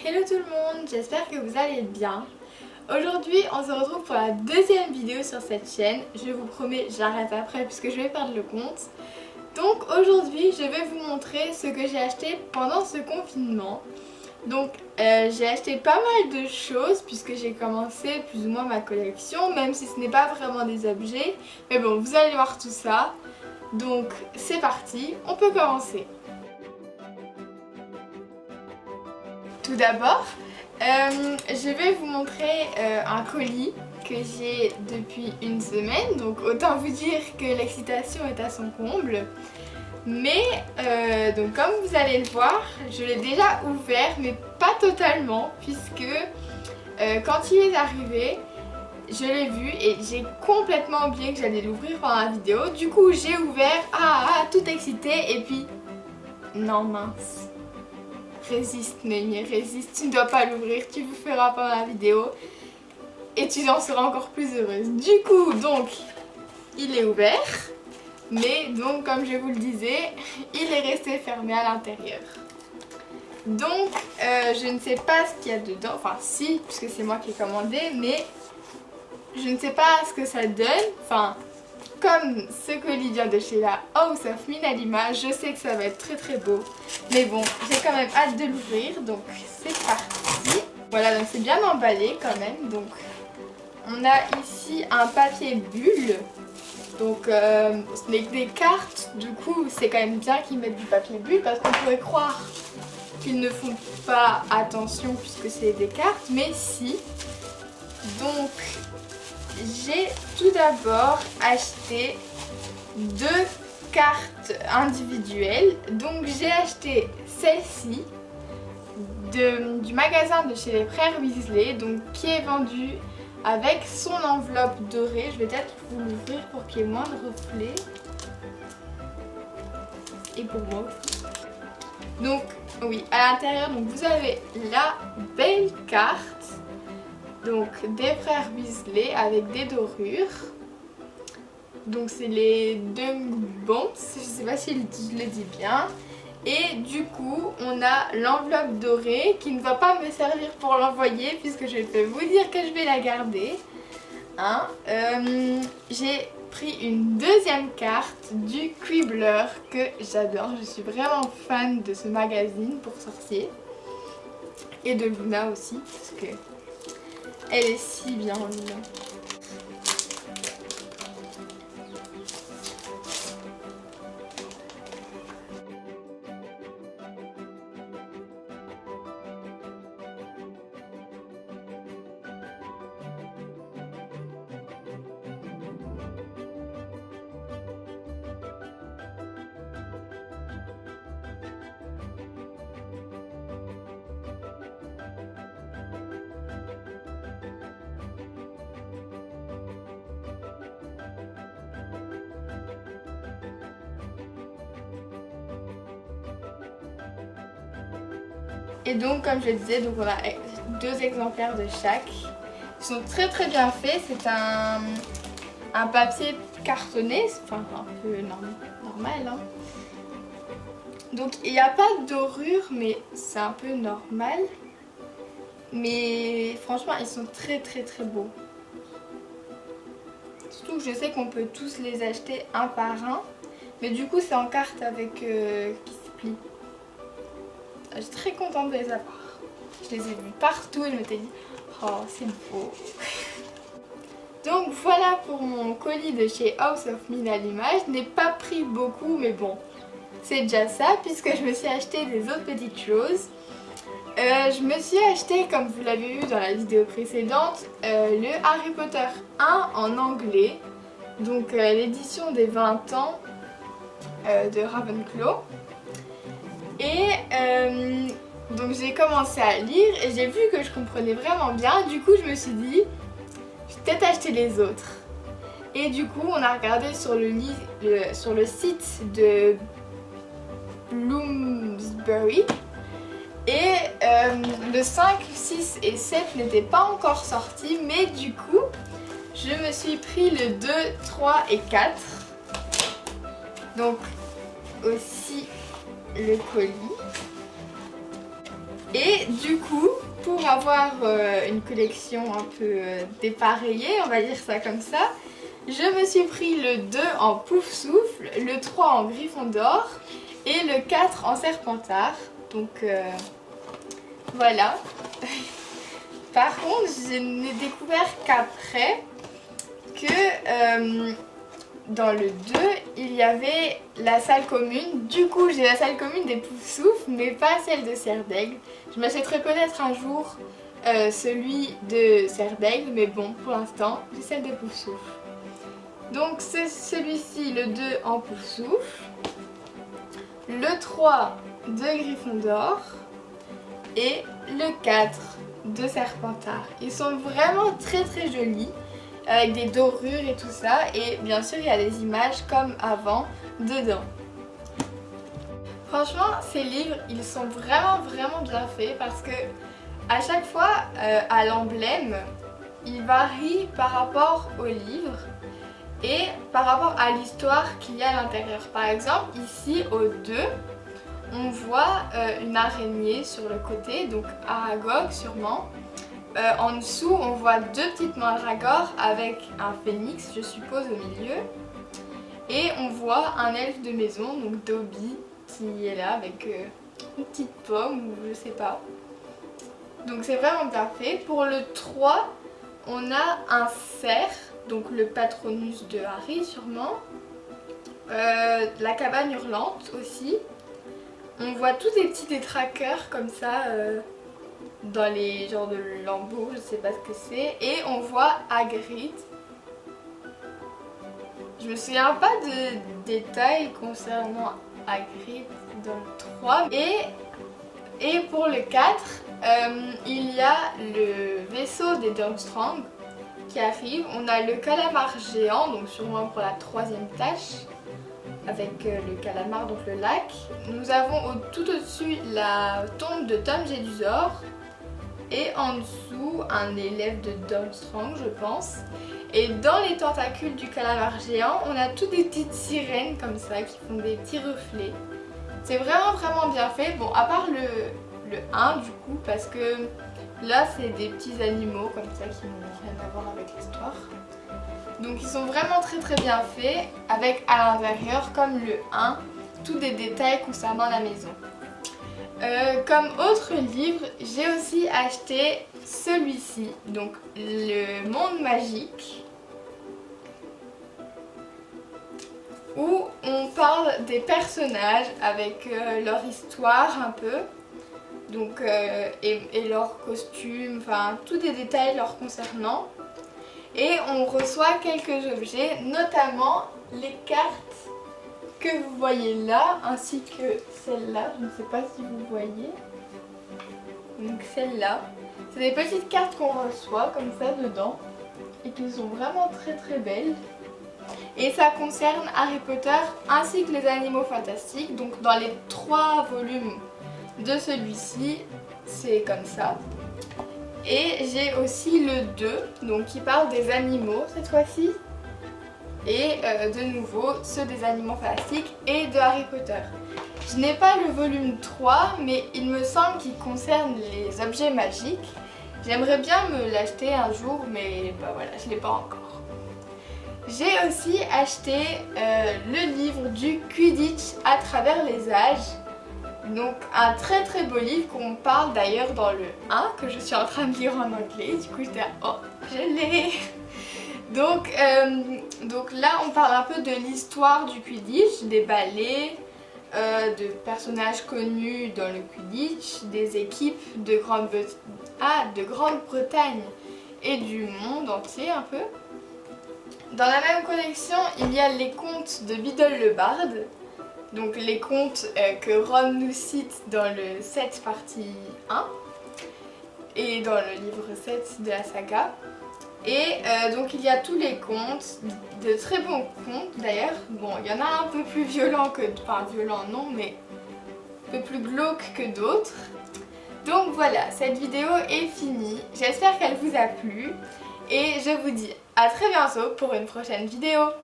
Hello tout le monde, j'espère que vous allez bien. Aujourd'hui on se retrouve pour la deuxième vidéo sur cette chaîne. Je vous promets, j'arrête après puisque je vais perdre le compte. Donc aujourd'hui je vais vous montrer ce que j'ai acheté pendant ce confinement. Donc j'ai acheté pas mal de choses puisque j'ai commencé plus ou moins ma collection, même si ce n'est pas vraiment des objets. Mais bon, vous allez voir tout ça. Donc c'est parti, on peut commencer. Tout d'abord, je vais vous montrer un colis que j'ai depuis une semaine, donc autant vous dire que l'excitation est à son comble. Mais donc comme vous allez le voir, je l'ai déjà ouvert, mais pas totalement, puisque quand il est arrivé, je l'ai vu et j'ai complètement oublié que j'allais l'ouvrir pendant la vidéo. Du coup j'ai ouvert, tout excitée, et puis non mince. Résiste Noémie, résiste, tu ne dois pas l'ouvrir, tu le feras pendant la vidéo et tu en seras encore plus heureuse. Du coup, donc, il est ouvert, mais donc comme je vous le disais, il est resté fermé à l'intérieur. Donc, je ne sais pas ce qu'il y a dedans, enfin si, puisque c'est moi qui ai commandé, mais je ne sais pas ce que ça donne, enfin... Comme ce colis vient de chez la House of Minalima, je sais que ça va être très très beau. Mais bon, j'ai quand même hâte de l'ouvrir, donc c'est parti. Voilà, donc c'est bien emballé quand même. Donc on a ici un papier bulle. Donc ce n'est que des cartes, du coup c'est quand même bien qu'ils mettent du papier bulle parce qu'on pourrait croire qu'ils ne font pas attention puisque c'est des cartes, mais si. Donc... j'ai tout d'abord acheté 2 cartes individuelles. Donc j'ai acheté celle-ci du magasin de chez les frères Weasley, donc qui est vendue avec son enveloppe dorée. Je vais peut-être vous l'ouvrir pour qu'il y ait moins de reflets. Et pour moi aussi. Donc oui, à l'intérieur, donc vous avez la belle carte. Donc des frères Weasley avec des dorures. Donc c'est les Dungbons, je sais pas si je le dis bien. Et du coup on a l'enveloppe dorée qui ne va pas me servir pour l'envoyer puisque je peux vous dire que je vais la garder. Hein. J'ai pris une deuxième carte du Quibbler que j'adore. Je suis vraiment fan de ce magazine pour sorciers. Et de Luna aussi parce que... elle est si bien en Luna. Et donc comme je le disais, donc on a 2 exemplaires de chaque. Ils sont très très bien faits. C'est un papier cartonné, enfin un peu normal. Hein. Donc il n'y a pas de dorure, mais c'est un peu normal. Mais franchement ils sont très très très beaux. Surtout que je sais qu'on peut tous les acheter un par un. Mais du coup c'est en carte avec qui se plie. Je suis très contente de les avoir. Je les ai vus partout et je m'étais dit oh c'est beau. Donc voilà pour mon colis de chez House of Minalima. Je n'ai pas pris beaucoup mais bon c'est déjà ça puisque je me suis acheté des autres petites choses. Je me suis acheté, comme vous l'avez vu dans la vidéo précédente, le Harry Potter 1 en anglais. Donc l'édition des 20 ans de Ravenclaw. Et donc j'ai commencé à lire et j'ai vu que je comprenais vraiment bien. Du coup je me suis dit, je vais peut-être acheter les autres. Et du coup on a regardé sur le site de Bloomsbury. Et le 5, 6 et 7 n'étaient pas encore sortis. Mais du coup je me suis pris le 2, 3 et 4. Donc aussi le colis. Et du coup, avoir une collection un peu dépareillée, on va dire ça comme ça, je me suis pris le 2 en Poufsouffle, le 3 en Gryffondor et le 4 en Serpentard. Donc voilà. Par contre, je n'ai découvert qu'après que dans le 2, il y avait la salle commune. Du coup, j'ai la salle commune des Poufsouffles, mais pas celle de Serre d'Aigle. Je m'achèterai peut-être un jour celui de Serre d'Aigle, mais bon, pour l'instant, j'ai celle des Poufsouffles. Donc c'est celui-ci, le 2 en Poufsouffle, le 3 de Gryffondor et le 4 de Serpentard. Ils sont vraiment très très jolis, avec des dorures et tout ça, et bien sûr il y a des images comme avant dedans. Franchement, ces livres, ils sont vraiment bien faits parce que à chaque fois à l'emblème, il varie par rapport au livre et par rapport à l'histoire qu'il y a à l'intérieur. Par exemple, ici au 2, on voit une araignée sur le côté, donc Aragog sûrement. En dessous, on voit 2 petites mandragores avec un phénix, je suppose, au milieu. Et on voit un elfe de maison, donc Dobby, qui est là avec une petite pomme ou je sais pas. Donc c'est vraiment bien fait. Pour le 3, on a un cerf, donc le patronus de Harry sûrement. La cabane hurlante aussi. On voit tous des petits détraqueurs comme ça dans les genres de lambeaux, je sais pas ce que c'est. Et on voit Hagrid. Je me souviens pas de détails concernant Hagrid dans le 3. Et pour le 4, il y a le vaisseau des Durmstrang qui arrive. On a le calamar géant, donc sûrement pour la 3e tâche, avec le calamar, donc le lac. Nous avons tout au-dessus la tombe de Tom Jedusor. Et en dessous, un élève de Durmstrang, je pense. Et dans les tentacules du calamar géant, on a toutes des petites sirènes comme ça qui font des petits reflets. C'est vraiment bien fait. Bon, à part le 1 du coup, parce que là c'est des petits animaux comme ça qui n'ont rien à voir avec l'histoire. Donc ils sont vraiment très bien faits, avec à l'intérieur, comme le 1, tous des détails concernant la maison. Comme autre livre, j'ai aussi acheté celui-ci, donc Le Monde Magique, où on parle des personnages avec leur histoire un peu, donc, et leurs costumes, enfin tous des détails leur concernant. Et on reçoit quelques objets, notamment les cartes que vous voyez là, ainsi que celle-là, je ne sais pas si vous voyez. Donc celle-là, c'est des petites cartes qu'on reçoit comme ça dedans, et qui sont vraiment très belles. Et ça concerne Harry Potter ainsi que les animaux fantastiques. Donc dans les 3 volumes de celui-ci, c'est comme ça. Et j'ai aussi le 2, donc qui parle des animaux cette fois-ci. Et de nouveau ceux des animaux fantastiques et de Harry Potter. Je n'ai pas le volume 3, mais il me semble qu'il concerne les objets magiques. J'aimerais bien me l'acheter un jour, mais bah voilà, je ne l'ai pas encore. J'ai aussi acheté le livre du Quidditch à travers les âges. Donc un très beau livre qu'on parle d'ailleurs dans le 1 que je suis en train de lire en anglais. Du coup j'étais oh, je l'ai. Donc là on parle un peu de l'histoire du Quidditch, des ballets, de personnages connus dans le Quidditch, des équipes de Grande-Bretagne et du monde entier un peu. Dans la même collection, il y a les contes de Biddle le Barde, donc les contes que Ron nous cite dans le 7 partie 1 et dans le livre 7 de la saga. Et donc il y a tous les contes, de très bons contes d'ailleurs. Bon, il y en a un peu plus violents que, enfin violents non, mais un peu plus glauques que d'autres. Donc voilà, cette vidéo est finie. J'espère qu'elle vous a plu et je vous dis à très bientôt pour une prochaine vidéo.